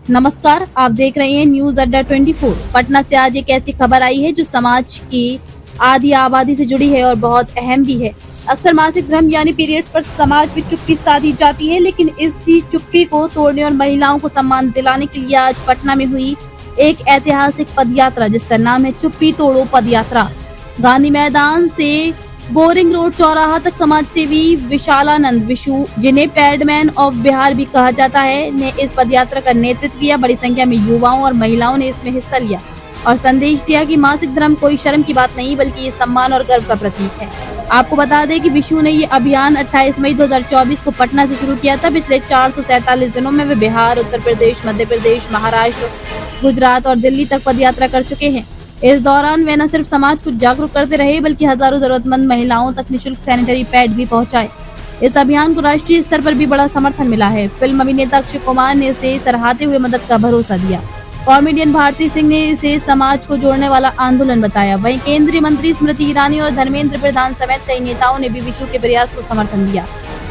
नमस्कार, आप देख रहे हैं न्यूज अड्डा 24। पटना से आज एक ऐसी खबर आई है जो समाज की आधी आबादी से जुड़ी है और बहुत अहम भी है। अक्सर मासिक धर्म यानी पीरियड्स पर समाज में चुप्पी साधी जाती है, लेकिन इसी चुप्पी को तोड़ने और महिलाओं को सम्मान दिलाने के लिए आज पटना में हुई एक ऐतिहासिक पदयात्रा, जिसका नाम है चुप्पी तोड़ो पदयात्रा। गांधी मैदान से बोरिंग रोड चौराहा तक समाज सेवी विशालानंद विशु, जिन्हें पैडमैन ऑफ बिहार भी कहा जाता है, ने इस पदयात्रा का नेतृत्व किया। बड़ी संख्या में युवाओं और महिलाओं ने इसमें हिस्सा लिया और संदेश दिया कि मासिक धर्म कोई शर्म की बात नहीं, बल्कि ये सम्मान और गर्व का प्रतीक है। आपको बता दें कि विशु ने ये अभियान 28 मई 2024 को पटना से शुरू किया था। पिछले 447 दिनों में वे बिहार, उत्तर प्रदेश, मध्य प्रदेश, महाराष्ट्र, गुजरात और दिल्ली तक पदयात्रा कर चुके हैं। इस दौरान वे न सिर्फ समाज को जागरूक करते रहे, बल्कि हजारों जरूरतमंद महिलाओं तक निःशुल्क सैनिटरी पैड भी पहुंचाए। इस अभियान को राष्ट्रीय स्तर पर भी बड़ा समर्थन मिला है। फिल्म अभिनेता अक्षय कुमार ने इसे सराहते हुए मदद का भरोसा दिया। कॉमेडियन भारती सिंह ने इसे समाज को जोड़ने वाला आंदोलन बताया। वहीं केंद्रीय मंत्री स्मृति ईरानी और धर्मेंद्र प्रधान समेत कई नेताओं ने भी विशु के प्रयास को समर्थन दिया।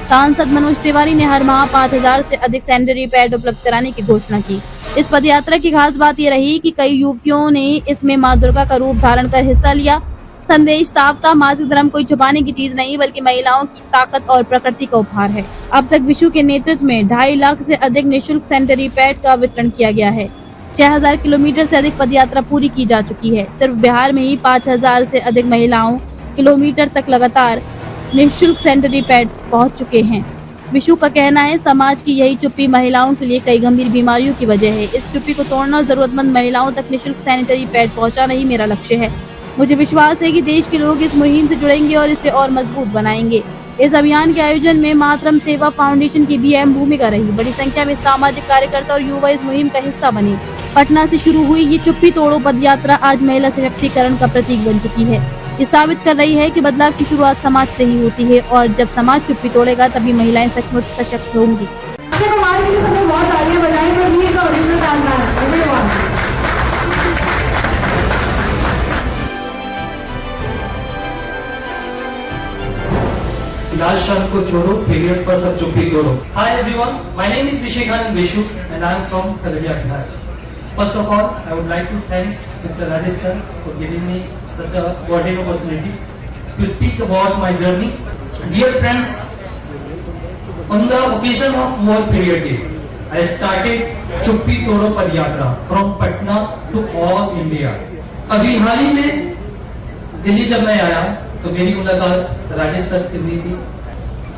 सांसद मनोज तिवारी ने हर माह 5000 से अधिक सैनिटरी पैड उपलब्ध कराने की घोषणा की। इस पदयात्रा की खास बात ये रही कि कई युवतियों ने इसमें मां दुर्गा का रूप धारण कर हिस्सा लिया। संदेश साफ था, मासिक धर्म कोई छुपाने की चीज नहीं, बल्कि महिलाओं की ताकत और प्रकृति का उपहार है। अब तक विशु के नेतृत्व में 2.5 लाख से अधिक निःशुल्क सैनिटरी पैड का वितरण किया गया है। 6000 किलोमीटर से अधिक पदयात्रा पूरी की जा चुकी है। सिर्फ बिहार में ही 5000 से अधिक महिलाओं किलोमीटर तक लगातार निःशुल्क सैनिटरी पैड पहुंच चुके हैं। विशु का कहना है, समाज की यही चुप्पी महिलाओं के लिए कई गंभीर बीमारियों की वजह है। इस चुप्पी को तोड़ना और जरूरतमंद महिलाओं तक निःशुल्क सैनिटरी पैड पहुंचाना ही मेरा लक्ष्य है। मुझे विश्वास है कि देश के लोग इस मुहिम से जुड़ेंगे और इसे और मजबूत बनाएंगे। इस अभियान के आयोजन में मातरम सेवा फाउंडेशन की भी अहम भूमिका रही। बड़ी संख्या में सामाजिक कार्यकर्ता और युवा इस मुहिम का हिस्सा बने। पटना से शुरू हुई ये चुप्पी तोड़ो पदयात्रा आज महिला सशक्तिकरण का प्रतीक बन चुकी है। ये साबित कर रही है कि बदलाव की शुरुआत समाज से ही होती है और जब समाज चुप्पी तोड़ेगा तभी महिलाएं सचमुच सशक्त होंगी। अक्षय कुमार के लिए सबने बहुत तालियां बजाई, पर ये इसका ओरिजिनल डांस है। लाल शर्म को छोड़ो, पीरियड्स पर सब चुप्पी तोड़ो। Hi everyone, my name is Vishekanand Vishu and I am from Khagadia, Bihar. First of all, I would like to thank Mr. Rajesh sir for giving me such a golden opportunity to speak about my journey. Dear friends, on the occasion of War Period Day, I started Chuppi Todo Padyatra from Patna to all India. अभी हाल ही में दिल्ली जब मैं आया तो मेरी मुलाकात Rajesh sir से हुई थी।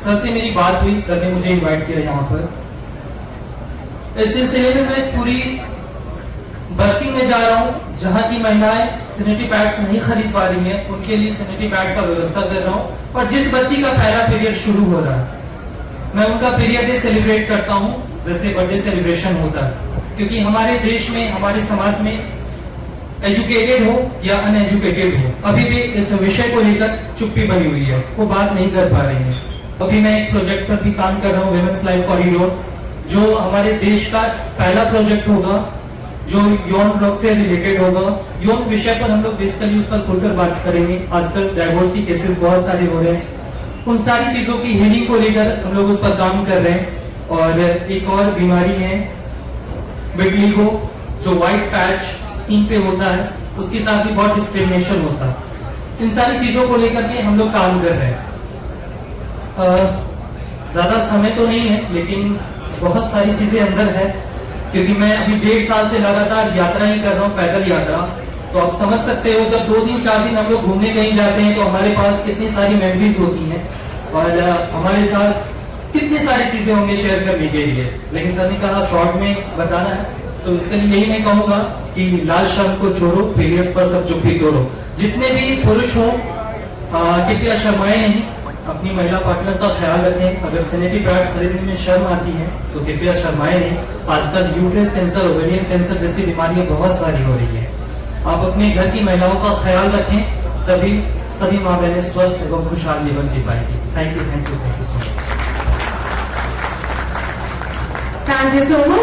सर से मेरी बात हुई, सर ने मुझे इनवाइट किया यहाँ पर। इस सिलसिले में मैं पूरी बस्ती में जा रहा हूँ जहाँ की महिलाएं सैनिटरी पैड्स नहीं खरीद पा रही हैं, उनके लिए सैनिटरी पैड का व्यवस्था कर रहा हूँ। और जिस बच्ची का पहला पीरियड शुरू हो रहा है, मैं उनका पीरियड डे सेलिब्रेट करता हूँ जैसे बर्थडे सेलिब्रेशन होता है। क्योंकि हमारे देश में, हमारे समाज में एजुकेटेड हो या अनएजुकेटेड हो, अभी भी इस विषय को लेकर चुप्पी बनी हुई है, वो बात नहीं कर पा रही है। अभी मैं एक प्रोजेक्ट पर भी काम कर रहा हूँ, विमेंस लाइफ कॉरिडोर, जो हमारे देश का पहला प्रोजेक्ट होगा जो यौन ड्रग से रिलेटेड होगा। यौन विषय पर हम लोग बेसिकली उस पर खुलकर बात करेंगे। आजकल डाइवोर्स की केसेस बहुत सारे हो रहे हैं, उन सारी चीजों की हीलिंग को लेकर हम लोग उस पर काम कर रहे हैं। और एक और बीमारी है विटिलिगो, जो व्हाइट पैच स्किन पे होता है, उसके साथ भी बहुत डिस्क्रिमिनेशन होता है। इन सारी चीजों को लेकर के हम लोग काम कर रहे हैं। ज्यादा समय तो नहीं है, लेकिन बहुत सारी चीजें अंदर है, क्योंकि मैं अभी 1.5 साल से लगातार यात्रा ही कर रहा हूँ, पैदल यात्रा। तो आप समझ सकते हो, जब 2 दिन 4 दिन हम लोग घूमने कहीं जाते हैं तो हमारे पास कितनी सारी मेमोरीज होती हैं और हमारे साथ कितनी सारी चीजें होंगी शेयर करने के लिए। लेकिन सर ने कहा शॉर्ट में बताना है, तो इसके लिए यही मैं कहूंगा कि लाल शर्म को छोड़ो, पीरियड्स पर सब चुप्पी तोड़ो। जितने भी पुरुष हो कृपया शर्माए नहीं, अपनी महिला पार्टनर का ख्याल रखें। अगर सैनिटरी पैड्स खरीदने में शर्म आती है तो कृपया शर्माए नहीं। आजकल यूट्रस कैंसर, ओवेरियन कैंसर जैसी बीमारियां बहुत सारी हो रही है। आप अपने घर की महिलाओं का ख्याल रखें, तभी सभी माँ बहनें स्वस्थ एवं खुशहाल जीवन जी पाएंगी। Thank you so much. Thank you so much.